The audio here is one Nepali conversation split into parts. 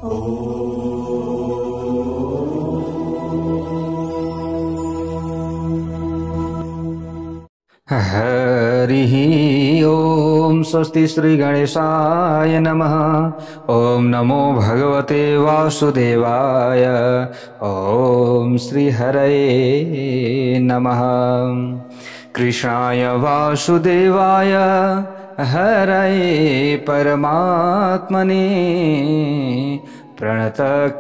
हरिः ओम स्वस्ति श्री गणेशाय नमः। ओम नमो भगवते वासुदेवाय। ओम श्री हरये नमः। कृष्णाय वासुदेवाय हरये परमात्मने प्रणतक्लेशनाशाय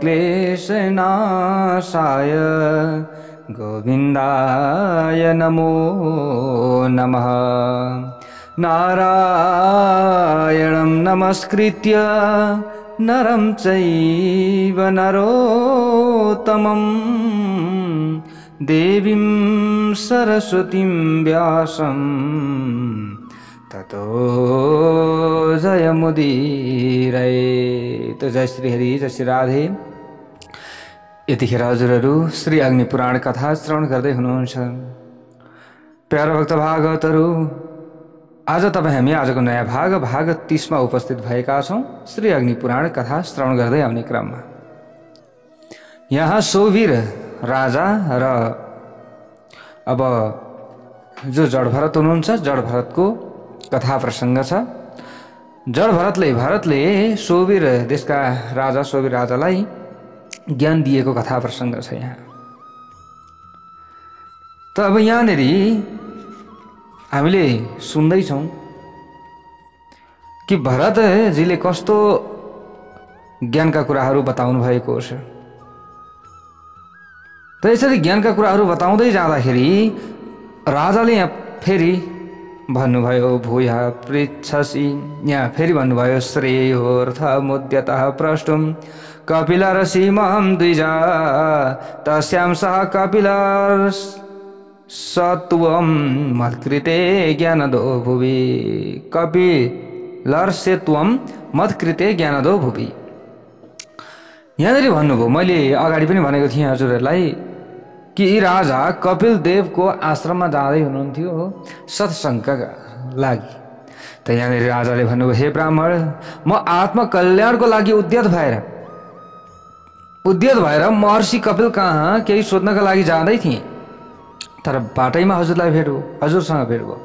गोविंदाय नमो नमः। नारायणं नमस्कृत्य नरं चैव नरोत्तमं देवीं सरस्वतीं व्यासं ततो जयमुदीरये। तो जय श्री हरि, जय श्री राधे। यतिखेर हजुरहरू श्री अग्नि पुराण कथा श्रवण गर्दै हुनुहुन्छ। प्यारा भक्त भागवतहरू, आज हामी आजको नयाँ भाग 30 मा उपस्थित भएका छौं। श्री अग्नि पुराण कथा श्रवण गर्दै आउने क्रममा यहाँ सौवीर राजा र अब जो जडभरत हुनुहुन्छ, जडभरतको कथा प्रसंग छ। भरतले सौवीर देशका राजा सौवीर राजालाई ज्ञान दिएको कथा प्रसंग छ यहाँ। त अब यहाँनेरि हामीले सुन्दैछौं कि भरतजीले कस्तो ज्ञानका कुराहरू बताउनु भएको छ। त यसरी ज्ञानका कुराहरू बताउँदै जाँदाखेरि राजाले यहाँ फेरि भन्नुभयो भूया पृच्छसि, यहाँ फेरि भन्नुभयो श्रेयोऽर्थमुद्यतः प्रष्टुम् कपिलर्षिमहं द्विजा तस्यां सह कपिलर्षत्वं मत्कृते ज्ञानदो भुवि। कपिलर्षत्वं मत्कृते ज्ञानदो भुवि। यहाँनिर भन्नुभयो, मैले अगाडि पनि भनेको थिएँ हजुरहरूलाई कि राजा कपिल देवको आश्रममा जाँदै हुनुहुन्थ्यो सत्सङ्गका लागि। त यहाँनिर राजाले भन्नुभयो, हे ब्राह्मण, म आत्मकल्याणको लागि उद्यत भएर महर्षि कपिल कहाँ केही सोध्नका लागि जाँदै थिएँ, तर बाटैमा हजुरसँग भेट भयो।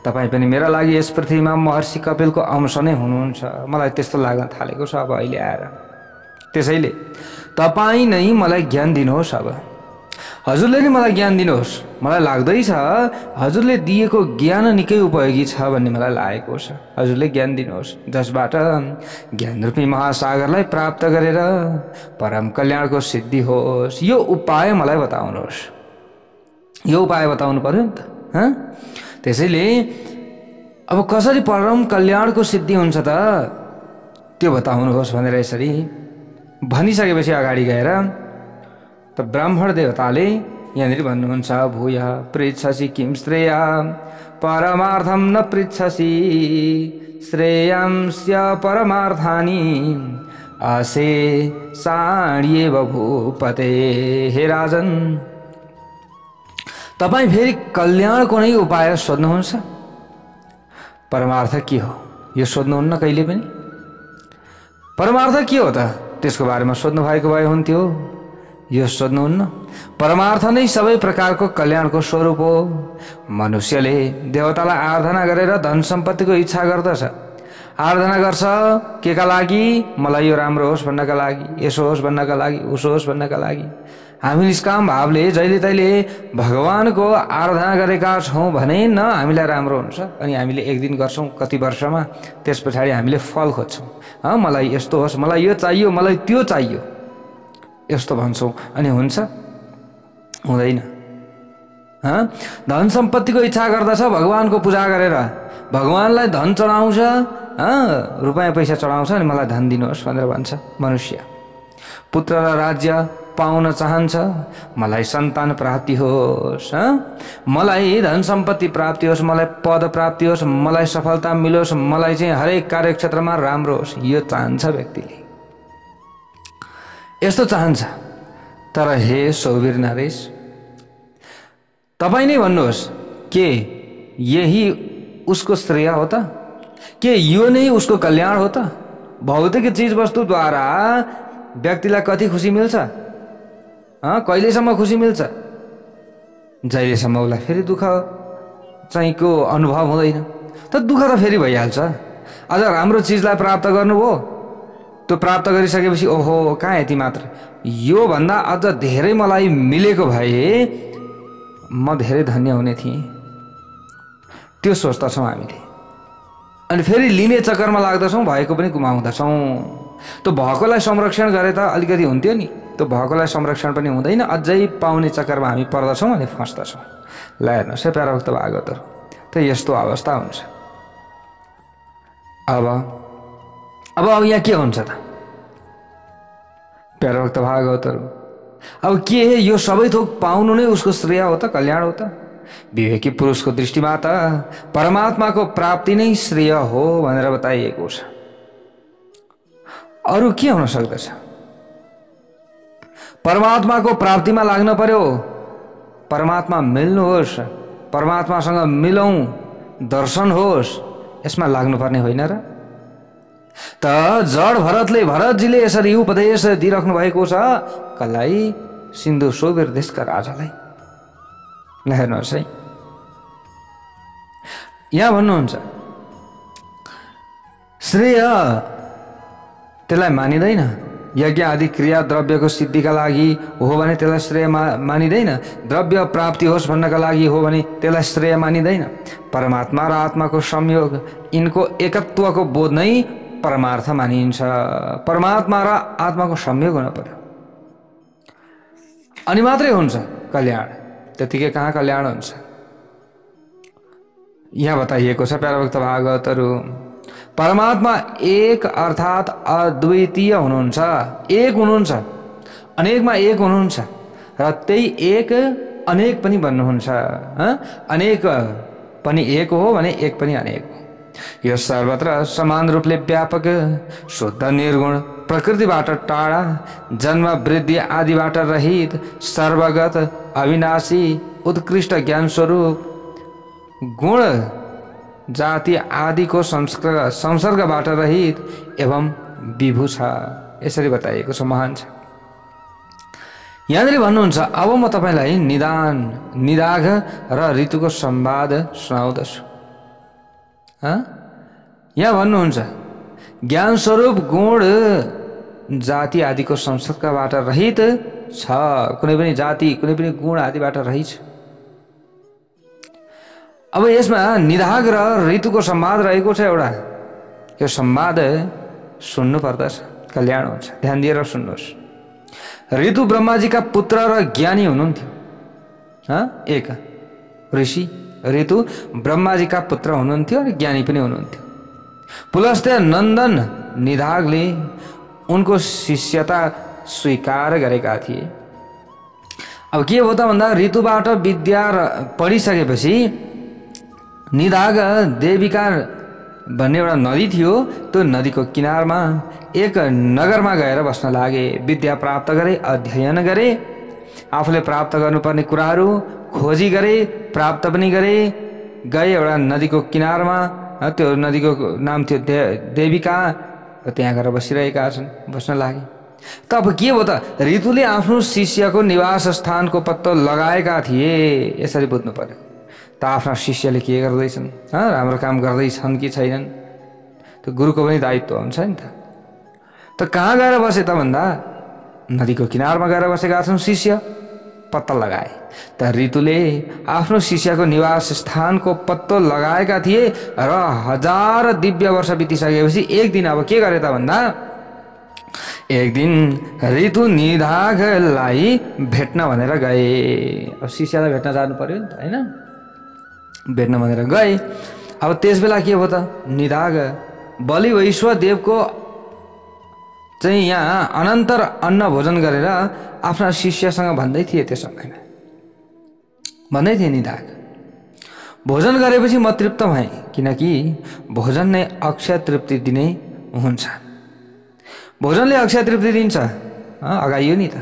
तपाईँ पनि मेरा लागि यस पृथ्वीमा महर्षि कपिलको अंश नै हुनुहुन्छ, मलाई त्यस्तो लाग्न थालेको छ अब अहिले आएर। त्यसैले तपाईँ नै मलाई ज्ञान दिनुहोस्। अब हजुरले नै मलाई ज्ञान दिनुहोस्। मलाई लाग्दैछ हजुरले दिएको ज्ञान निकै उपयोगी छ भन्ने मलाई लागेको छ। हजुरले ज्ञान दिनुहोस् जसबाट ज्ञान रूपी महासागरलाई प्राप्त गरेर परम कल्याणको सिद्धि होस्। यो उपाय मलाई बताउनुहोस्। यो उपाय बताउनु पर्यो नि त। त्यसैले अब कसरी परम कल्याणको सिद्धि हुन्छ त त्यो बताउनुहोस् भनेर यसरी भनिसकेपछि अगाडि गएर त ब्राह्मण देवताले यहाँनिर भन्नुहुन्छ, भूया पृच्छसि किं श्रेया परमार्थं न पृच्छसि श्रेयांस्य परमार्थानि आसे साण्येव भूपते। हे राजन, तपाईँ फेरि कल्याणको नै उपाय सोध्नुहुन्छ। परमार्थ के हो यो सोध्नुहुन्न कहिले पनि। परमार्थ के हो त त्यसको बारेमा सोध्नु भएको भए हुन्थ्यो, यो सोध्नुहुन्न। परमार्थ नै सबै प्रकारको कल्याणको स्वरूप हो। मनुष्यले देवतालाई आराधना गरेर धन सम्पत्तिको इच्छा गर्दछ। आराधना गर्छ केका लागि? मलाई यो राम्रो होस् भन्नका लागि, यसो होस् भन्नका लागि, उसो होस् भन्नका लागि। हामी निष्काम भावले जहिले तहिले भगवानको आराधना गरेका छौँ भने न हामीलाई राम्रो हुन्छ। अनि हामीले एक दिन गर्छौँ कति वर्षमा, त्यस पछाडि हामीले फल खोज्छौँ। मलाई यस्तो होस्, मलाई यो चाहियो, मलाई त्यो चाहियो, यस्तो भन्छौँ अनि हुन्छ? हुँदैन। धन सम्पत्तिको इच्छा गर्दछ भगवानको पूजा गरेर, भगवानलाई धन चढाउँछ, रुपैयाँ पैसा चढाउँछ अनि मलाई धन दिनुहोस् भनेर भन्छ मनुष्य। पुत्र र राज्य पाउन चाहन्छ, मलाई सन्तान प्राप्ति होस्, मलाई धन सम्पत्ति प्राप्ति होस्, मलाई पद प्राप्ति होस्, मलाई सफलता मिलोस्, मलाई चाहिँ हरेक कार्यक्षेत्रमा राम्रो होस्, यो चाहन्छ व्यक्तिले। यस्तो चाहन्छ। तर हे सौवीर नरेश, तपाईं नै भन्नुहोस् के यही उसको श्रेय हो त? के यो नै उसको कल्याण हो त? भौतिक चीज वस्तु द्वारा व्यक्तिलाई कति खुसी मिल्छ? कहिलेसम्म खुसी मिल्छ? जहिलेसम्म उसलाई फेरि दुःख चाहिँको अनुभव हुँदैन। त दुःख त फेरि भइहाल्छ। अझ राम्रो चिजलाई प्राप्त गर्नुभयो, त्यो प्राप्त गरिसकेपछि ओहो कहाँ यति मात्र, यो भन्दा अझ धेरै मलाई मिलेको भए म धेरै धन्य हुने थिएँ, त्यो सोच्दछौँ हामीले। अनि फेरि लिने चक्करमा लाग्दछौँ, भएको पनि गुमाउँदछौँ। त्यो भएकोलाई संरक्षण गरे त अलिकति हुन्थ्यो नि, त्यो भएकोलाई संरक्षण पनि हुँदैन, अझै पाउने चक्करमा हामी पर्दछौँ अनि फस्दछौँ। ल हेर्नुहोस् है प्याराभक्त भागवतहरू, त यस्तो अवस्था हुन्छ। अब यहाँ के हुन्छ त प्याराभक्त भागवतहरू? अब के यो सबै थोक पाउनु नै उसको श्रेय हो त, कल्याण हो त? विवेकी पुरुषको दृष्टिमा त परमात्माको प्राप्ति नै श्रेय हो भनेर बताइएको छ। अरू के हुन सक्दछ? परमात्माको प्राप्तिमा लाग्न पर्यो, परमात्मा मिल्नुहोस्, परमात्मासँग मिलौँ, दर्शन होस्, यसमा लाग्नुपर्ने होइन र? त जड भरतजीले यसरी उपदेश दिइराख्नु भएको छ कसलाई? सिन्धु सोभिर देशका राजालाई। ल हेर्नुहोस् है, यहाँ भन्नुहुन्छ श्रेय त्यसलाई मानिँदैन। यज्ञ आदि क्रिया द्रव्यको सिद्धिका लागि हो भने त्यसलाई श्रेय मानिँदैन। द्रव्य प्राप्ति होस् भन्नका लागि हो भने त्यसलाई श्रेय मानिँदैन। परमात्मा र आत्माको संयोग, यिनको एकत्वको बोध नै परमार्थ मानिन्छ। परमात्मा र आत्माको संयोग हुन पर्यो, अनि मात्रै हुन्छ कल्याण। त्यतिकै कहाँ कल्याण हुन्छ? यहाँ बताइएको छ प्याराभक्त भागवतहरू, परमात्मा एक अर्थात अद्वितीय हुनुहुन्छ, एक हुनुहुन्छ, अनेकमा एक हुनुहुन्छ, र त्यही एक अनेक पनि भन्नुहुन्छ। अनेक पनि एक हो भने एक पनि अनेक हो। यो सर्वत्र समान रूपले व्यापक, शुद्ध निर्गुण, प्रकृतिबाट टाढा, जन्म वृद्धि आदिबाट रहित, सर्वगत, अविनाशी, उत्कृष्ट ज्ञान स्वरूप, गुण जाति आदिको संसर्गबाट रहित एवं विभू छ। यसरी बताइएको छ, महान छ। यहाँनिर भन्नुहुन्छ, अब म तपाईलाई निदाघ र ऋतुको संवाद सुनाउँदछु। यहाँ भन्नुहुन्छ ज्ञान स्वरूप गुण जाति आदिको संसर्गबाट रहित छ, कुनै पनि जाति कुनै पनि गुण आदिबाट रहित छ। अब यसमा निदाघ र ऋतुको संवाद रहेको छ एउटा। यो संवाद सुन्नु पर्दछ, कल्याण हुन्छ। ध्यान दिएर सुन्नुहोस्। ऋतु ब्रह्माजीका पुत्र र ज्ञानी हुनुहुन्थ्यो। एक ऋषि ऋतु ब्रह्माजीका पुत्र हुनुहुन्थ्यो र ज्ञानी पनि हुनुहुन्थ्यो। पुलस्त्य नन्दन निदाघले उनको शिष्यता स्वीकार गरेका थिए। अब के हो त भन्दा ऋतुबाट विद्या पढिसकेपछि निदाघ देविका भन्ने एउटा नदी थियो, त्यो नदीको किनारमा एक नगरमा गएर बस्न लागे। विद्या प्राप्त गरे, अध्ययन गरे, आफूले प्राप्त गर्नुपर्ने कुराहरू खोजी गरे, प्राप्त पनि गरे। गए एउटा नदीको किनारमा, त्यो नदीको नाम थियो देविका, त्यहाँ गएर बसिरहेका छन्, बस्न लागे। त अब के हो त, ऋतुले आफ्नो शिष्यको निवास स्थानको पत्तो लगाएका थिए। यसरी बुझ्नु पर्यो। त आफ्ना शिष्यले के गर्दैछन्, राम्रो काम गर्दैछन् कि छैनन्, त्यो गुरुको पनि दायित्व हुन्छ नि त। त कहाँ गएर बसे त भन्दा नदीको किनारमा गएर बसेका छन् शिष्य, पत्ता लगाए। त ऋतुले आफ्नो शिष्यको निवास स्थानको पत्तो लगाएका थिए र 1000 दिव्य वर्ष बितिसकेपछि एक दिन अब के गरे त भन्दा एक दिन ऋतु निदाघलाई भेट्न भनेर गए। अब शिष्यलाई भेट्न जानु पर्यो नि त, हैन? भेट्न भनेर गए। अब त्यस बेला के हो त, निदाघ बलि वैश्व देवको चाहिँ यहाँ अनन्तर अन्न भोजन गरेर आफ्ना शिष्यसँग भन्दै थिए। त्यो समयमा भन्दै थिए निदाघ, भोजन गरेपछि म तृप्त भएँ, किनकि भोजन नै अक्षय तृप्ति दिने हुन्छ। भोजनले अक्षय तृप्ति दिन्छ। अगाइयो नि त।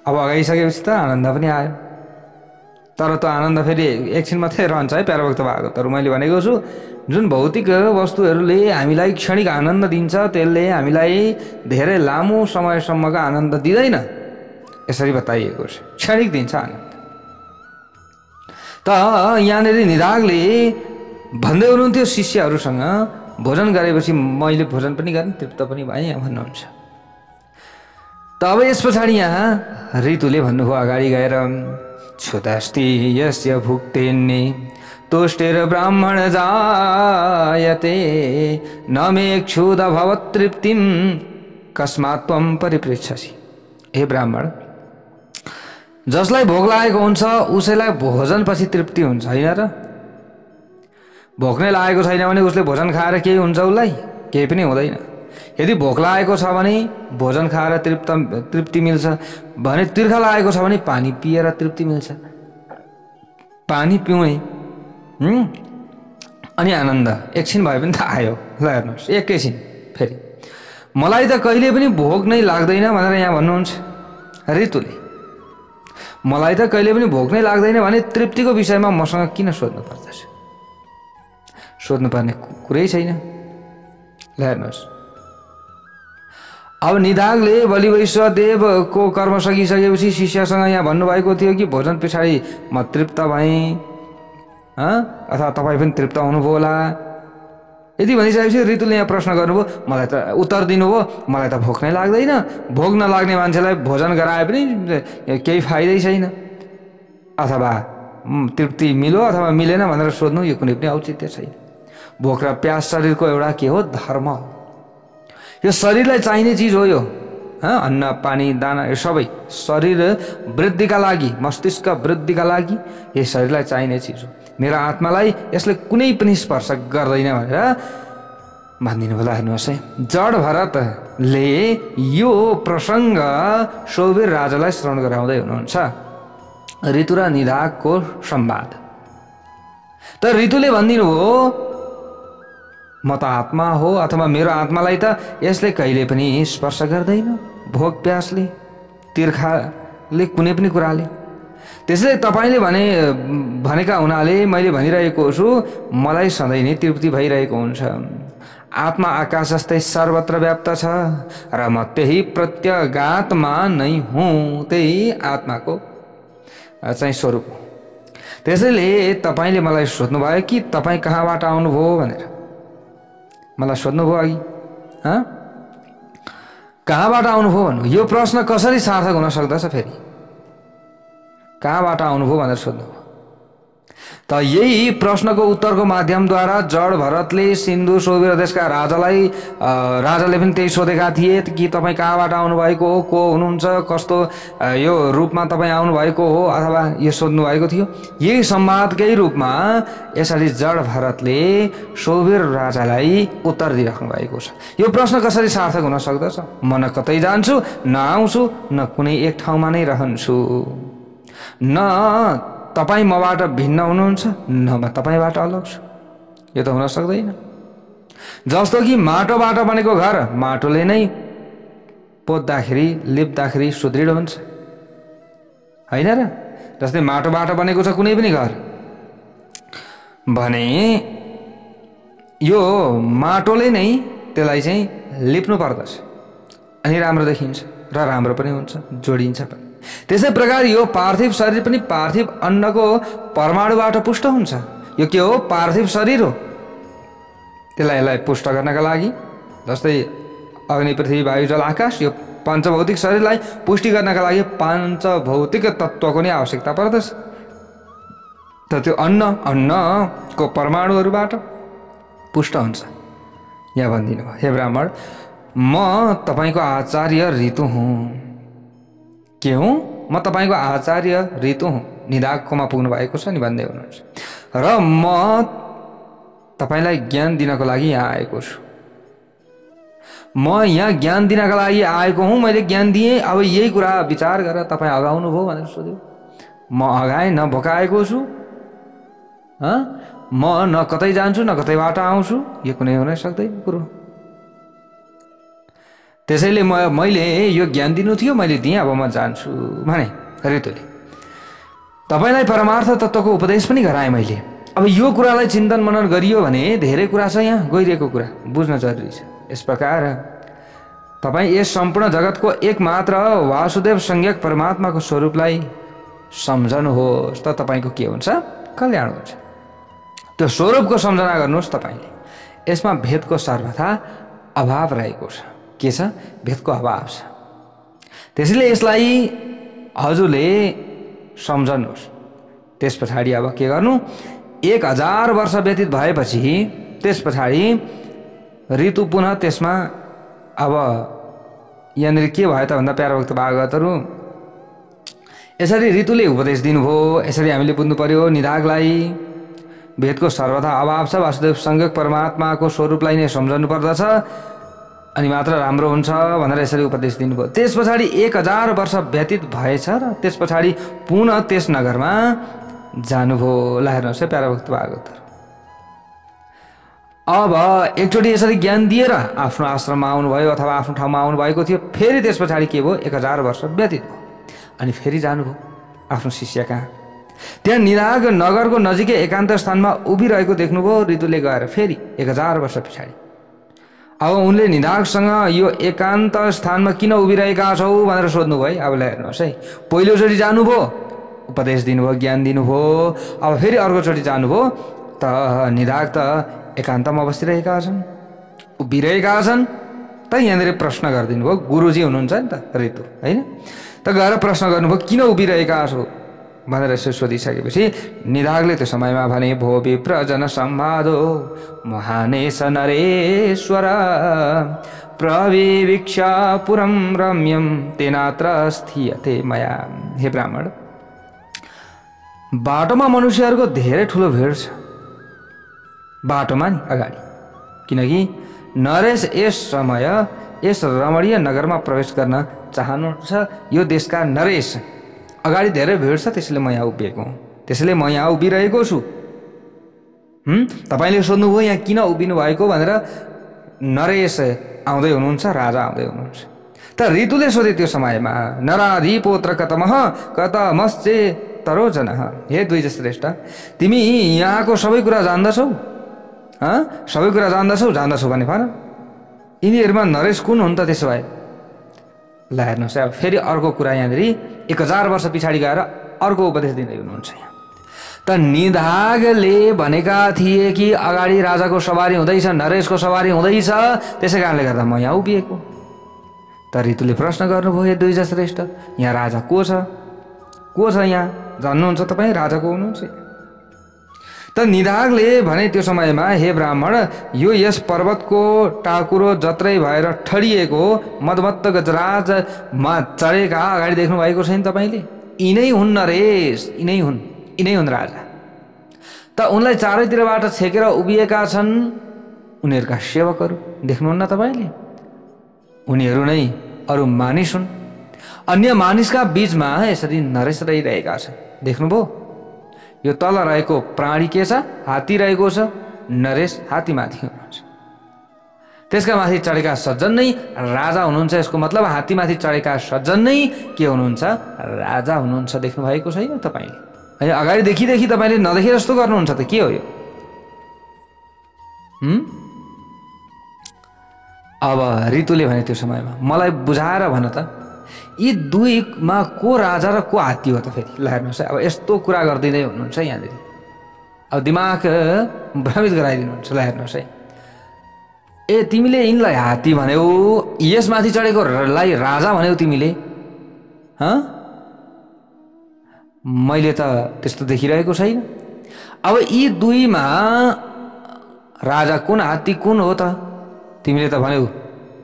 अब अगाइसकेपछि त आनन्द पनि आयो। तर त्यो आनन्द फेरि एकछिन मात्रै रहन्छ है प्यारोभक्त भएको। तर मैले भनेको छु जुन भौतिक वस्तुहरूले हामीलाई क्षणिक आनन्द दिन्छ त्यसले हामीलाई धेरै लामो समयसम्मको आनन्द दिँदैन, यसरी बताइएको छ। क्षणिक दिन्छ आनन्द। त यहाँनिर निधागले भन्दै हुनुहुन्थ्यो शिष्यहरूसँग भोजन गरेपछि मैले भोजन पनि गरेँ, तृप्त पनि भएँ भन्नुहुन्छ। त अब यस पछाडि यहाँ ऋतुले भन्नुभयो अगाडि गएर क्षुदस्ति यस्य भुक्तेन्ने तुष्टिर ब्राह्मण जायते न मे क्षुद भवत् तृप्तिम कस्मात् त्वं परिपृच्छसि। हे ब्राह्मण, जसलाई भोक लागेको हुन्छ उसैलाई भोजन पछि तृप्ति हुन्छ होइन र? भोक नै लागेको छैन भने उसले भोजन खाएर केही हुन्छ? उसलाई केही पनि हुँदैन। यदि भोक लागेको छ भने भोजन खाएर तृप्ति मिल्छ भने, तिर्खा लागेको छ भने पानी पिएर तृप्ति मिल्छ। पानी पिउने अनि आनन्द एकछिन भए पनि त आयो। ल हेर्नुहोस् एकैछिन फेरि मलाई त कहिले पनि भोक नै लाग्दैन भनेर यहाँ भन्नुहुन्छ ऋतुले। मलाई त कहिले पनि भोक नै लाग्दैन भने तृप्तिको विषयमा मसँग किन सोध्नु पर्दछ? सोध्नुपर्ने कुरै छैन। ल हेर्नुहोस् अब निधागले बलि वैश्वदेवको कर्म सकिसकेपछि शिष्यसँग यहाँ भन्नुभएको थियो कि भोजन पछाडि म तृप्त भएँ अथवा तपाईँ पनि तृप्त हुनुभयो होला। यदि भनिसकेपछि ऋतुले यहाँ प्रश्न गर्नुभयो, मलाई त उत्तर दिनुभयो मलाई त भोक नै लाग्दैन, भोक नलाग्ने मान्छेलाई भोजन गराए पनि केही फाइदै छैन, अथवा तृप्ति मिल्यो अथवा मिलेन भनेर सोध्नु यो कुनै पनि औचित्य छैन। भोक र प्यास शरीरको एउटा के हो? धर्म हो। यो शरीरलाई चाहिने चिज हो। यो अन्न पानी दाना यो सबै शरीर वृद्धिका लागि, मस्तिष्क वृद्धिका लागि यो शरीरलाई चाहिने चिज हो। मेरो आत्मालाई यसले कुनै पनि स्पर्श गर्दैन भनेर भनिदिनु होला। हेर्नुहोस् है, जड भरतले यो प्रसङ्ग सौवीर राजालाई श्रवण गराउँदै हुनुहुन्छ ऋतु र निधागको संवाद। तर ऋतुले भनिदिनु हो म त आत्मा हो अथवा मेरो आत्मालाई त यसले कहिले पनि स्पर्श गर्दैन, भोक प्यासले, तिर्खाले, कुनै पनि कुराले। त्यसैले तपाईँले भनेका हुनाले मैले भनिरहेको छु मलाई सधैँ नै तृप्ति भइरहेको हुन्छ। आत्मा आकाश जस्तै सर्वत्र व्याप्त छ र म त्यही प्रत्यगात्मा नै हुँ, त्यही आत्माको चाहिँ स्वरूप हो। त्यसैले तपाईँले मलाई सोध्नुभयो कि तपाईँ कहाँबाट आउनुभयो भनेर मलाई सोध्नुभयो अघि कहाँबाट आउनुभयो भन्नु। यो प्रश्न कसरी सार्थक हुन सक्दछ? फेरि कहाँबाट आउनुभयो भनेर सोध्नुभयो। त यही प्रश्नको उत्तरको माध्यमद्वारा जड भरतले सिन्धु सौवीर देशका राजाले पनि त्यही सोधेका थिए कि तपाईँ कहाँबाट आउनुभएको हो, को हुनुहुन्छ, कस्तो यो रूपमा तपाईँ आउनुभएको हो अथवा यो सोध्नु भएको थियो। यही संवादकै रूपमा यसरी जड भरतले सौवीर राजालाई उत्तर दिइराख्नु भएको छ। यो प्रश्न कसरी सार्थक हुन सक्दछ? म न कतै जान्छु, न आउँछु, न कुनै एक ठाउँमा नै रहन्छु, न तपाईँ मबाट भिन्न हुनुहुन्छ, न म तपाईँबाट अलग छु। यो त हुन सक्दैन। जस्तो कि माटोबाट बनेको घर माटोले नै पोत्दाखेरि लिप्दाखेरि सुदृढ हुन्छ होइन र? जस्तै माटोबाट बनेको छ कुनै पनि घर भने यो माटोले नै त्यसलाई चाहिँ लिप्नु पर्दछ अनि राम्रो देखिन्छ र राम्रो पनि हुन्छ, जोडिन्छ पनि। त्यसै प्रकार यो पार्थिव शरीर पनि पार्थिव अन्नको परमाणुबाट पुष्ट हुन्छ। यो के हो? पार्थिव शरीर हो। त्यसलाई पुष्ट गर्नका लागि जस्तै अग्नि पृथ्वी वायु जल आकाश यो पञ्चभौतिक शरीरलाई पुष्टि गर्नका लागि पञ्चभौतिक तत्त्वको नै आवश्यकता पर्दछ। त त्यो अन्नको परमाणुहरूबाट पुष्ट हुन्छ। यहाँ भनिदिनु भयो, हे ब्राह्मण म तपाईँको आचार्य ऋतु हुँ। के हुँ? म तपाईँको आचार्य ऋतु हुँ। निधागकोमा पुग्नु भएको छ नि भन्दै हुनुहुन्छ। र म तपाईँलाई ज्ञान दिनको लागि यहाँ आएको छु। म यहाँ ज्ञान दिनका लागि आएको हुँ। मैले ज्ञान दिएँ, अब यही कुरा विचार गरेर तपाईँ अगाउनु भयो भनेर सोध्यो। म अगाएँ, न भोकाएको छु, म न कतै जान्छु न कतैबाट आउँछु, यो कुनै हुन सक्दैन कुरो। त्यसैले मैले यो ज्ञान दिनु थियो, मैले दिएँ, अब म जान्छु भने ऋतुले। तपाईलाई परमार्थ तत्त्वको उपदेश पनि गराएँ मैले। अब यो कुरालाई चिन्तन मनन गरियो भने धेरै कुरा छ, यहाँ गइरहेको कुरा बुझ्न जरुरी छ। यस प्रकार तपाईँ यस सम्पूर्ण जगतको एकमात्र वासुदेव संज्ञक परमात्माको स्वरूपलाई सम्झनुहोस् त तपाईँको के हुन्छ, कल्याण हुन्छ। त्यो स्वरूपको सम्झना गर्नुहोस् तपाईँले। यसमा भेदको सर्वथा अभाव रहेको छ। के छ? भेदको अभाव छ। त्यसैले यसलाई हजुरले सम्झनुहोस्। त्यस पछाडि अब के गर्नु, 1000 वर्ष व्यतीत भएपछि त्यस पछाडि ऋतु पुनः त्यसमा अब यहाँनिर के भयो त भन्दा प्यारा भक्त भागवतहरू यसरी ऋतुले उपदेश दिनुभयो। यसरी हामीले बुझ्नु पर्यो निधागलाई भेदको सर्वथा अभाव छ, वासुदेव संज्ञक परमात्माको स्वरूपलाई नै सम्झनु पर्दछ अनि मात्र राम्रो हुन्छ भनेर यसरी उपदेश दिनुभयो। त्यस पछाडि 1000 वर्ष व्यतीत भएछ र त्यस पछाडि पुनः त्यस नगरमा जानुभयो। ल हेर्नुहोस् है प्यारा भक्त भागवतहरू, अब एकचोटि यसरी ज्ञान दिएर आफ्नो आश्रममा आउनुभयो अथवा आफ्नो ठाउँमा आउनुभएको थियो। फेरि त्यस पछाडि के भयो, 1000 वर्ष व्यतीत भयो अनि फेरि जानुभयो आफ्नो शिष्य कहाँ। त्यहाँ निधाग नगरको नजिकै एकान्त स्थानमा उभिरहेको देख्नुभयो ऋतुले गएर फेरि 1000 वर्ष पछाडि। अब उनले निधागसँग यो एकान्त स्थानमा किन उभिरहेका छौ भनेर सोध्नुभयो। अब हेर्नुहोस् है, पहिलोचोटि जानुभयो उपदेश दिनुभयो, ज्ञान दिनुभयो। अब फेरि अर्कोचोटि जानुभयो त निधाग त एकान्तमा बसिरहेका छन्, उभिरहेका छन्। त यहाँनिर प्रश्न गरिदिनु भयो, गुरुजी हुनुहुन्छ नि त ऋतु होइन, त गएर प्रश्न गर्नुभयो किन उभिरहेका छौ भनेर यसो सोधिसकेपछि निधागले त्यो समयमा भने भो विप्र जन सम्वादो महानेश नरेश्वर प्रविवीक्षा पुरम रम्यम तेनात्र स्थियते मया। हे ब्राह्मण, बाटोमा मनुष्यहरूको धेरै ठुलो भिड छ बाटोमा नि अगाडि, किनकि नरेश यस समय यस रमणीय नगरमा प्रवेश गर्न चाहनुहुन्छ। यो देशका नरेश अगाडि धेरै भिड छ, त्यसैले म यहाँ उभिएको हुँ, त्यसैले म यहाँ उभिरहेको छु। तपाईँले सोध्नुभयो यहाँ किन उभिनु भएको भनेर। नरेश आउँदै हुनुहुन्छ, राजा आउँदै हुनुहुन्छ। त ऋतुले सोधे त्यो समयमा नराधिपोत्र कतमः कतमश्चे तरोजनः। हे द्विजश्रेष्ठ, तिमी यहाँको सबै कुरा जान्दछौ? सबै कुरा जान्दछौ भने भन, यिनीहरूमा नरेश कुन हुन् त त्यसो भए? ल हेर्नुहोस्, अब फेरि अर्को कुरा यहाँनिर 1000 वर्ष पछाडि गएर अर्को उपदेश दिँदै हुनुहुन्छ यहाँ। त निधागले भनेका थिए कि अगाडि राजाको सवारी हुँदैछ, नरेशको सवारी हुँदैछ, त्यसै कारणले गर्दा म यहाँ उभिएको। त ऋतुले प्रश्न गर्नुभयो, हे द्विजश्रेष्ठ, यहाँ राजा को छ? को छ यहाँ? जान्नुहुन्छ तपाईँ राजा को हुनुहुन्छ? त निधागले भने त्यो समयमा, हे ब्राह्मण, यो यस पर्वतको टाकुरो जत्रै भएर ठडिएको मदमत्त गजराजमा चढेका अगाडि देख्नु भएको छैन तपाईँले? यिनै हुन् नरेश, यिनै हुन् राजा। त उनलाई चारैतिरबाट छेकेर उभिएका छन् उनीहरूका सेवकहरू, देख्नुहुन्न तपाईँले? उनीहरू नै अरू मानिस हुन्। अन्य मानिसका बीचमा यसरी नरेश रहिरहेका छन्, देख्नुभयो? यो तल रहेको प्राणी के छ? हात्ती रहेको छ। नरेश हात्तीमाथि हुनुहुन्छ, त्यसका माथि चढेका सज्जन नै राजा हुनुहुन्छ। यसको मतलब हात्तीमाथि चढेका सज्जन नै के हुनुहुन्छ? राजा हुनुहुन्छ। देख्नु भएको छैन तपाईँले? होइन, अगाडि देखि तपाईँले नदेखे जस्तो गर्नुहुन्छ त के हो यो? अब ऋतुले भने त्यो समयमा, मलाई बुझाएर भन त, यी दुईमा को राजा र को हात्ती हो त फेरि? ल हेर्नुहोस्, अब यस्तो कुरा गरिदिँदै हुनुहुन्छ यहाँनिर, अब दिमाग भ्रमित गराइदिनुहुन्छ। ल हेर्नुहोस् है, ए तिमीले यिनलाई हात्ती भन्यौ, यसमाथि चढेकोलाई राजा भन्यौ तिमीले? मैले त त्यस्तो देखिरहेको छैन। अब यी दुईमा राजा कुन, हात्ती कुन हो त? तिमीले त भन्यौ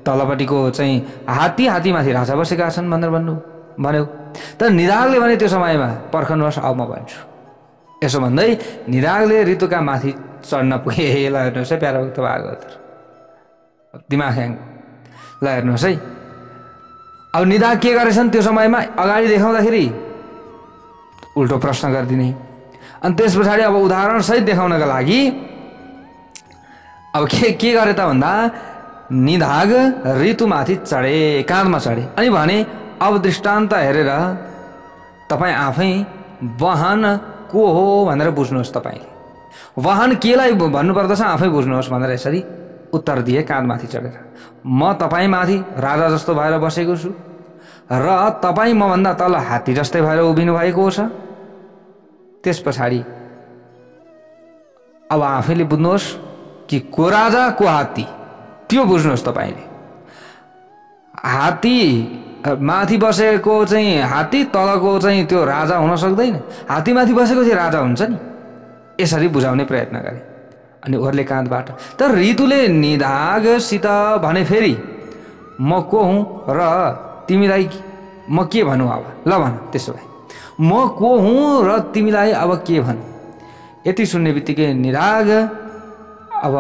तलपट्टिको चाहिँ हात्तीमाथि राजा बसेका छन् भनेर भन्यौ। तर निधागले भने त्यो समयमा, पर्खनुहोस् अब म भन्छु। यसो भन्दै निधागले ऋतुका माथि चढ्न पुगे। ल हेर्नुहोस् है प्यारा भक्त भागवतहरू, दिमाग ह्याङ। ल हेर्नुहोस् है, अब निधाग के गरेछन् त्यो समयमा? अगाडि देखाउँदाखेरि उल्टो प्रश्न गरिदिने, अनि त्यस पछाडि अब उदाहरणसहित देखाउनका लागि अब के गरे त भन्दा निधाग ऋतुमाथि चढे, काँधमा चढे अनि भने अब दृष्टान्त हेरेर तपाईँ आफै वाहन को हो भनेर बुझ्नुहोस्। तपाईँले वाहन केलाई भन्नुपर्दछ आफै बुझ्नुहोस् भनेर यसरी उत्तर दिए काँधमाथि चढेर। म तपाईँमाथि राजा जस्तो भएर बसेको छु र तपाईँ मभन्दा तल हात्ती जस्तै भएर उभिनु भएको छ। त्यस पछाडि अब आफैले बुझ्नुहोस् कि को राजा को हात्ती, त्यो बुझ्नुहोस्। तपाईँले हात्ती माथि बसेको चाहिँ हात्ती, तलको चाहिँ त्यो राजा हुन सक्दैन। हात्ती माथि बसेको चाहिँ राजा हुन्छ नि। यसरी बुझाउने प्रयत्न गरे। अनि ओर्ले काँधबाट तर ऋतुले निधागसित भने फेरि म को हुँ र तिमीलाई म के भनौँ अब, ल भन। त्यसो भए म को हुँ र तिमीलाई अब के भनौँ। यति सुन्ने बित्तिकै निधाग अब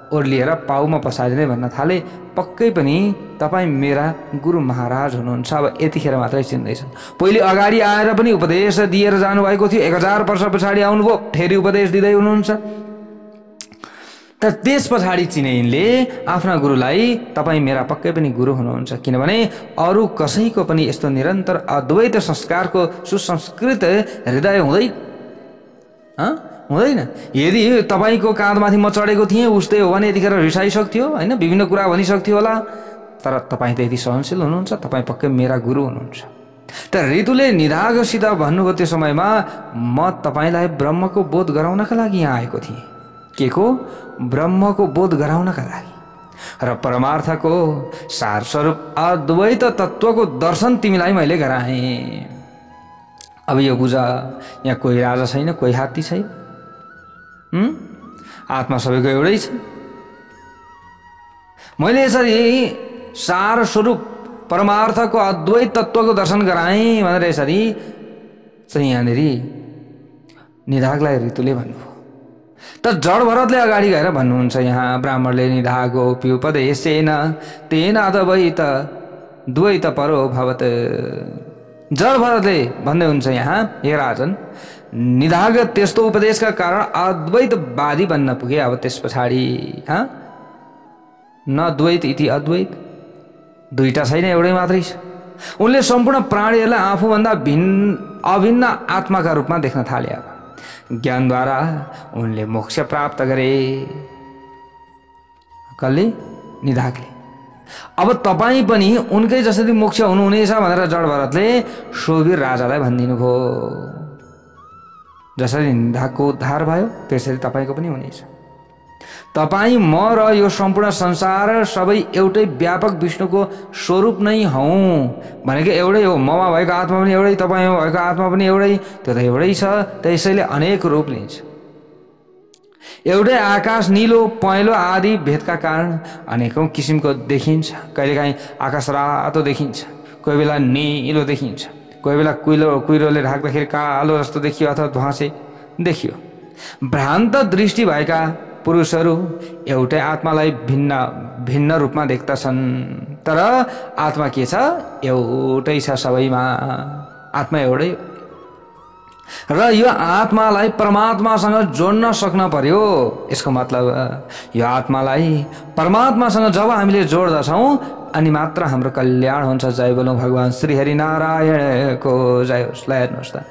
ओर्लिएर पाउमा पसारिँदै भन्न थाले, पक्कै पनि तपाईँ मेरा गुरु महाराज हुनुहुन्छ। अब यतिखेर मात्रै चिन्दैछन्। पहिले अगाडि आएर पनि उपदेश दिएर जानुभएको थियो, 1000 वर्ष पछाडि आउनुभयो, फेरि उपदेश दिँदै हुनुहुन्छ। तर त्यस पछाडि चिनेनले आफ्ना गुरुलाई तपाईँ मेरा पक्कै पनि गुरु हुनुहुन्छ, किनभने अरू कसैको पनि यस्तो निरन्तर अद्वैत संस्कारको सुसंस्कृत हृदय हुँदैन। यदि तपाईँको काँधमाथि म चढेको थिएँ उस्तै हो भने यतिखेर रिसाइसक्थ्यो होइन, विभिन्न कुरा भनिसक्थ्यो होला। तर तपाईँ त यति सहनशील हुनुहुन्छ, तपाईँ पक्कै मेरा गुरु हुनुहुन्छ। तर ऋतुले निधागसित भन्नुभयो त्यो समयमा म तपाईँलाई ब्रह्मको बोध गराउनका लागि यहाँ आएको थिएँ। के को? ब्रह्मको बोध गराउनका लागि र परमार्थको सार स्वरूप अद्वैत तत्त्वको दर्शन तिमीलाई मैले गराएँ। अब यो बुझ, यहाँ कोही राजा छैन, कोही हात्ती छैन। आत्मा सबैको एउटै छ। मैले यसरी सार स्वरूप परमार्थको अद्वैत तत्त्वको दर्शन गराएँ भनेर यसरी चाहिँ यहाँनिर निधागलाई ऋतुले भन्नुभयो। तर जड भरतले अगाडि गएर भन्नुहुन्छ यहाँ, ब्राह्मणले निधागोऽपि उपदेशेन तेन अद्वैत द्वैत परो भवत्। जड भरतले भन्दै हुन्छ यहाँ, हे राजन, निधाग त्यस्तो उपदेशका कारण अद्वैतवादी बन्न पुगे। अब त्यस पछाडि न द्वैत इति अद्वैत, दुईटा छैन, एउटै मात्रै छ। उनले सम्पूर्ण प्राणीहरूलाई आफूभन्दा अभिन्न आत्माका रूपमा देख्न थाले। अब ज्ञानद्वारा उनले मोक्ष प्राप्त गरे। कसले? निधागले। अब तपाईँ पनि उनकै जसरी मोक्ष हुनुहुनेछ भनेर जड भरतले शोभिर राजालाई भनिदिनु भयो। जसरी निधागको उद्धार भयो त्यसरी तपाईँको पनि हुनेछ। तपाईँ, म र यो सम्पूर्ण संसार सबै एउटै व्यापक विष्णुको स्वरूप नै हौँ भनेको एउटै हो। ममा भएको आत्मा पनि एउटै, तपाईँमा भएको आत्मा पनि एउटै, त्यो त एउटै छ। त्यसैले अनेक रूप लिन्छ। एउटै आकाश निलो पहेँलो आदि भेदका कारण अनेकौं किसिमको देखिन्छ। कहिलेकाहीँ आकाश रातो देखिन्छ, कोही बेला निलो देखिन्छ, कोही बेला कुहिरोले ढाक्दाखेरि कालो जस्तो देखियो अथवा ध्वाँसे देखियो। भ्रान्त दृष्टि भएका पुरुषहरू एउटै आत्मालाई भिन्न भिन्न रूपमा देख्दछन्। तर आत्मा के छ? एउटै छ सबैमा। आत्मा एउटै र यो आत्मालाई परमात्मासँग जोड्न सक्न पर्यो। यसको मतलब यो आत्मालाई परमात्मासँग जब हामीले जोड्दछौँ अनि मात्र हाम्रो कल्याण हुन्छ। जय बोलौँ भगवान श्री हरि नारायणको जय होस्। ल हेर्नुहोस् त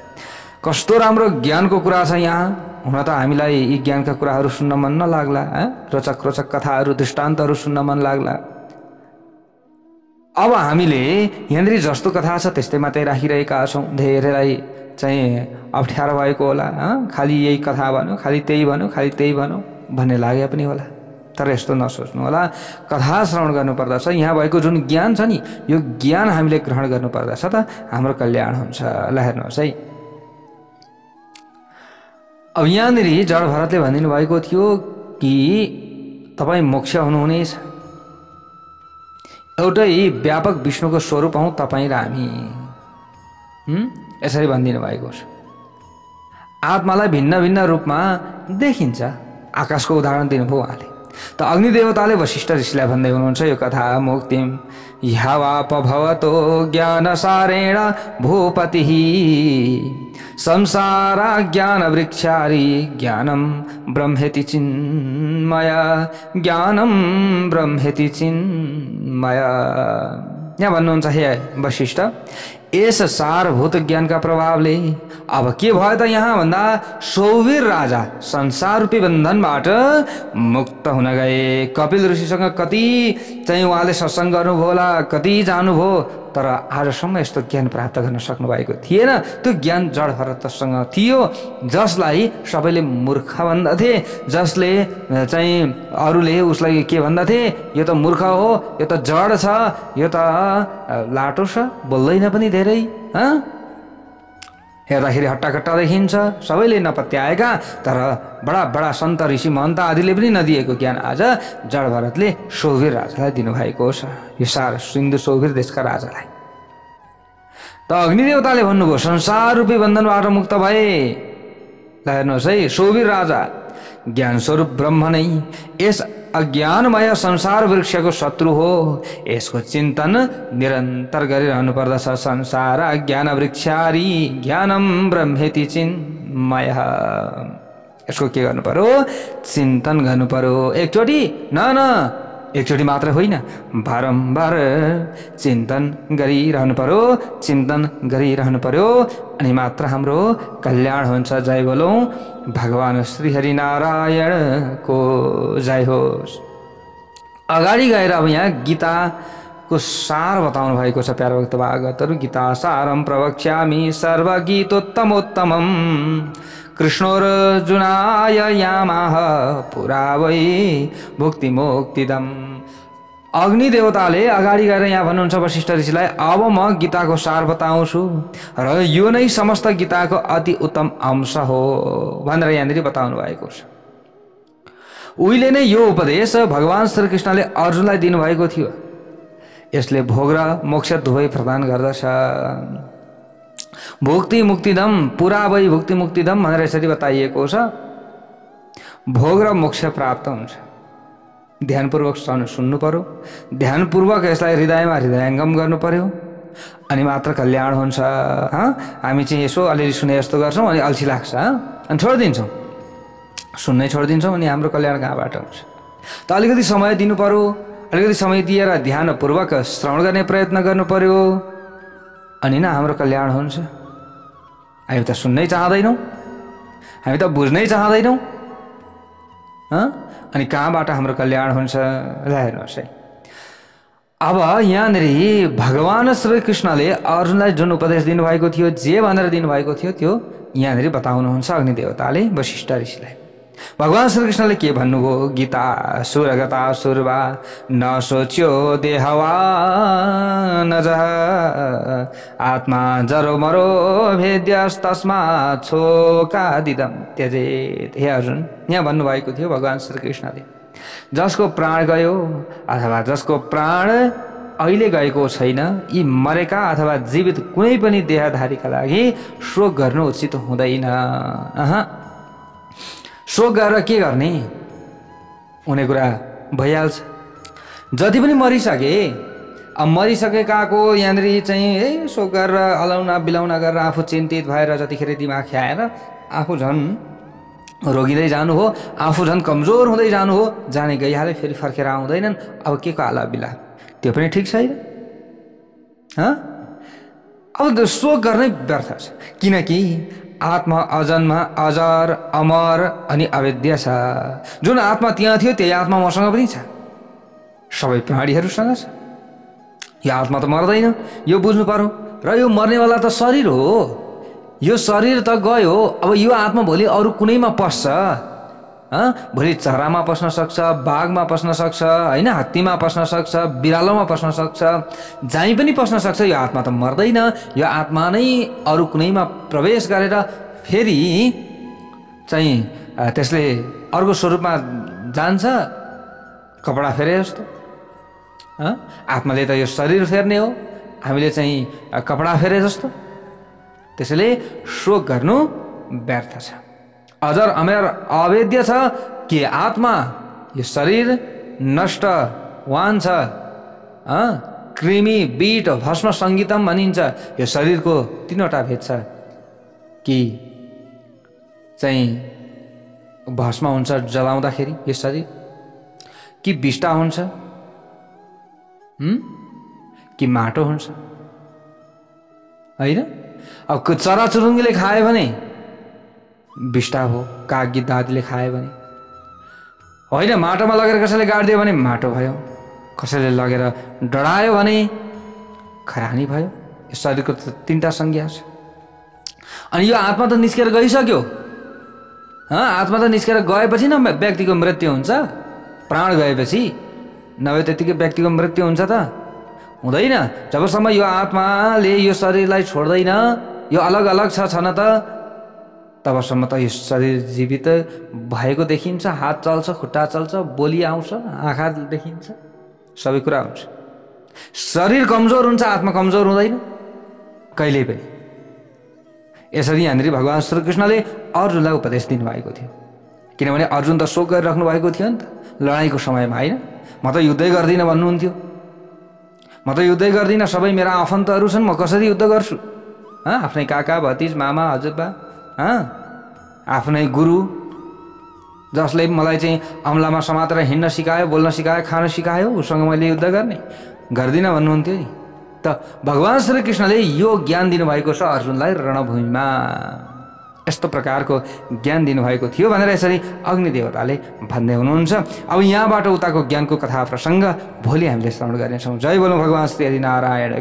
कस्तो राम्रो ज्ञानको कुरा छ यहाँ। हुन त हामीलाई यी ज्ञानका कुराहरू सुन्न मन नलाग्ला, रोचक रोचक कथाहरू दृष्टान्तहरू सुन्न मन लाग्ला। अब हामीले यहाँनिर जस्तो कथा छ त्यस्तै मात्रै राखिरहेका छौँ। धेरैलाई चाहिँ अप्ठ्यारो भएको होला, खालि यही कथा भन्यो, खालि त्यही भन्यो, खालि त्यही भन्यो भन्ने लागे पनि होला। तर यस्तो नसोच्नु होला, कथा श्रवण गर्नुपर्दछ। यहाँ भएको जुन ज्ञान छ नि, यो ज्ञान हामीले ग्रहण गर्नुपर्दछ त हाम्रो कल्याण हुन्छ। ल हेर्नुहोस् है, अब यहाँनिर जड भरतले भनिदिनु भएको थियो कि तपाईँ मोक्ष हुनुहुनेछ। एउटै व्यापक विष्णुको स्वरूप हौँ तपाईँ र हामी, यसरी भनिदिनु भएको छ। आत्मालाई भिन्न भिन्न रूपमा देखिन्छ। आकाशको उदाहरण दिनुभयो उहाँले। त अग्निदेवताले वशिष्ठ ऋषिलाई भन्दै हुनुहुन्छ यो कथा, मुक्तिम ह्यवाप भवतो ज्ञानसारेण भूपतिः संसारा ज्ञान वृक्षारी ज्ञानम ब्रह्मेति चिन्मय ज्ञानम ब्रह्मेति चिन्मय। यहाँ भन्नुहुन्छ हे वशिष्ठ, यस सारभूत ज्ञानका प्रभावले अब के भयो त यहाँ भन्दा सौवीर राजा संसार रूपी बन्धनबाट मुक्त हुन गए। कपिल ऋषिसँग कति चाहिँ उहाँले सत्सङ्ग गर्नुभयो होला, कति जानुभयो, तर आजसम्म यस्तो ज्ञान प्राप्त गर्न सक्नु भएको थिएन। त्यो ज्ञान जड भरतसँग थियो, जसलाई सबैले मूर्ख भन्दथे, जसले चाहिँ अरूले उसलाई के भन्दथे, यो त मूर्ख हो, यो त जड छ, यो त लाटो छ, बोल्दैन पनि धेरै, हेर्दाखेरि हट्टाकट्टा देखिन्छ, सबैले नपत्याएका, तर बडा बडा सन्त ऋषि महन्त आदिले पनि नदिएको ज्ञान आज जड भरतले सौवीर राजालाई दिनुभएको छ, यो सार सिन्धु सौवीर देशका राजालाई। त अग्निदेवताले भन्नुभयो संसार रूपी बन्धनबाट मुक्त भए। ल हेर्नुहोस् है, सौवीर राजा ज्ञान स्वरूप ब्रह्म नै यस अज्ञानमय संसार वृक्षको शत्रु हो, यसको चिन्तन निरन्तर गरिरहनु पर्दछ। संसार ज्ञान वृक्षारी ज्ञानम ब्रह्मेति चिन्मय, यसको के गर्नु पर्यो, चिन्तन गर्नु पर्यो। एकचोटि एकचोटि मात्र होइन, बारम्बार चिन्तन गरिरहनु पर्यो, चिन्तन गरिरहनु पर्यो, अनि मात्र हाम्रो कल्याण हुन्छ। जय बोलौं भगवान श्री हरि नारायणको जय होस्। अगाडि गएर अब यहाँ गीताको सार बताउनु भएको छ प्यारा भक्त भागवतहरु। गीता सारम प्रवक्ष्यामि सर्वगीतोत्तमोत्तमं कृष्णोर्जुनाय यामाह पुरा वै भुक्ति मुक्तिदम। अग्नि देवताले अगाडि गएर यहाँ भन्नुहुन्छ वशिष्ठ ऋषिलाई, अब म गीताको सार बताउँछु र यो नै समस्त गीताको अति उत्तम अंश हो भनेर यहाँनिर बताउनु भएको छ। उहिले नै यो उपदेश भगवान श्रीकृष्णले अर्जुनलाई दिनुभएको थियो। यसले भोग र मोक्ष दुवै प्रदान गर्दछ। भुक्ति मुक्तिदम पुरा वै भुक्ति मुक्तिदम भनेर यसरी बताइएको छ। भोग र मोक्ष प्राप्त हुन्छ। ध्यानपूर्वक सुन्नु पर्यो, ध्यानपूर्वक यसलाई हृदयमा हृदयङ्गम गर्नु पर्यो, अनि मात्र कल्याण हुन्छ। हामी चाहिँ यसो अलिअलि सुने जस्तो गर्छौँ अनि अल्छी लाग्छ अनि छोडिदिन्छौँ, सुन्नै छोडिदिन्छौँ, अनि हाम्रो कल्याण कहाँबाट हुन्छ। त अलिकति समय दिनु पर्यो, अलिकति समय दिएर ध्यानपूर्वक श्रवण गर्ने प्रयत्न गर्नु पर्यो, अनि नै हाम्रो कल्याण हुन्छ। हामी त सुन्नै चाहँदैनौँ, हामी त बुझ्नै चाहँदैनौँ, अनि कहाँबाट हाम्रो कल्याण हुन्छ। ल हेर्नुहोस् है, अब यहाँनिर भगवान श्रीकृष्णले अर्जुनलाई जुन उपदेश दिनुभएको थियो, जे भनेर दिनुभएको थियो, त्यो यहाँनिर बताउनुहुन्छ अग्निदेवताले वशिष्ठ ऋषिलाई। भगवान श्रीकृष्णले के भन्नुभयो, गीता सुरगता सुरवा न सोच्यो देहवा न जह आत्मा जरो मरो भेद्यस तस्मा छोकादिदम त्यजेत। हे अर्जुन, यहाँ भन्नुभएको थियो भगवान श्रीकृष्णले, जसको प्राण गयो अथवा जसको प्राण अहिले गएको छैन, यी मरेका अथवा जीवित कुनै पनि देहधारीका लागि शोक गर्नु उचित हुँदैन। शोक गरेर के गर्ने, हुने कुरा भइहाल्छ। जति पनि मरिसके, अब मरिसकेकाको यहाँनिर चाहिँ शोक गरेर हलाउना बिलाउना गरेर आफू चिन्तित भएर जतिखेर दिमाग ख्याएर आफू झन् रोगिँदै जानु हो, आफू झन् कमजोर हुँदै जानु हो, जाने गइहाले फेरि फर्केर आउँदैनन्। अब के को आला बिला, त्यो पनि ठिक छैन। अब शोक गर्नै व्यर्थ छ, किनकि आत्मा अजन्म अजर अमर अनि अवेद्य छ। जुन आत्मा त्यहाँ थियो त्यही आत्मा मसँग पनि छ, सबै प्राणीहरूसँग छ। यो आत्मा त मर्दैन, यो बुझ्नु पर्यो। र यो मर्नेवाला त शरीर हो, यो शरीर त गयो, अब यो आत्मा भोलि अरू कुनैमा पस्छ, भोलि चरामा पस्न सक्छ, बाघमा पस्न सक्छ, होइन, हात्तीमा पस्न सक्छ, बिरालोमा पस्न सक्छ, जहीँ पनि पस्न सक्छ। यो आत्मा त मर्दैन। यो आत्मा नै अरू कुनैमा प्रवेश गरेर फेरि चाहिँ त्यसले अर्को स्वरूपमा जान्छ, कपडा फेरे जस्तो। आत्माले त यो शरीर फेर्ने हो, हामीले चाहिँ कपडा फेरे जस्तो। त्यसैले शोक गर्नु व्यर्थ छ। अजर अमर अवेद्य छ कि आत्मा, यो शरीर नष्ट वान छ। कृमि बीट भस्म सङ्गीतम भनिन्छ। यो शरीरको तीनवटा भेद छ, कि चाहिँ भस्म हुन्छ जलाउँदाखेरि यो शरीर, कि विष्टा हुन्छ, कि माटो हुन्छ। होइन। अब चराचुरुङ्गीले खायो भने विष्टा हो, काग गिद्ध आदिले खायो भने होइन। माटोमा लगेर कसैले गाडिदियो भने माटो भयो, कसैले लगेर डढायो भने खरानी भयो। यो शरीरको तीनटा संज्ञा छ। अनि यो आत्मा त निस्केर गइसक्यो। आत्मा त निस्केर गएपछि न व्यक्तिको मृत्यु हुन्छ। प्राण गएपछि नभए त्यतिकै व्यक्तिको मृत्यु हुन्छ त हुँदैन। जबसम्म यो आत्माले यो शरीरलाई छोड्दैन, यो अलग अलग छन त तबसम्म त यो शरीर जीवित भएको देखिन्छ। हात चल्छ, खुट्टा चल्छ, बोली आउँछ, आँखा देखिन्छ, सबै कुरा हुन्छ। शरीर कमजोर हुन्छ, आत्मा कमजोर हुँदैन कहिल्यै पनि। यसरी यहाँनिर भगवान् श्रीकृष्णले अर्जुनलाई उपदेश दिनुभएको थियो। किनभने अर्जुन त शोक गरिराख्नु भएको थियो नि त लडाइँको समयमा, होइन। म त युद्धै गर्दिनँ भन्नुहुन्थ्यो। म त युद्धै गर्दिनँ, सबै मेरा आफन्तहरू छन्, म कसरी युद्ध गर्छु? आफ्नै काका, भतिज, मामा, हजुरबा, आफ्नै गुरु जसले मलाई चाहिँ अम्लामा समातेर हिँड्न सिकायो, बोल्न सिकायो, खान सिकायो, उसँग मैले युद्ध गर्दिनँ भन्नुहुन्थ्यो नि। त भगवान् श्रीकृष्णले यो ज्ञान दिनुभएको छ अर्जुनलाई रणभूमिमा। यस्तो प्रकारको ज्ञान दिनुभएको थियो भनेर यसरी अग्निदेवताले भन्दै हुनुहुन्छ। अब यहाँबाट उताको ज्ञानको कथा प्रसङ्ग भोलि हामीले श्रवण गर्नेछौँ। जय बोलो भगवान् श्री हरि नारायण।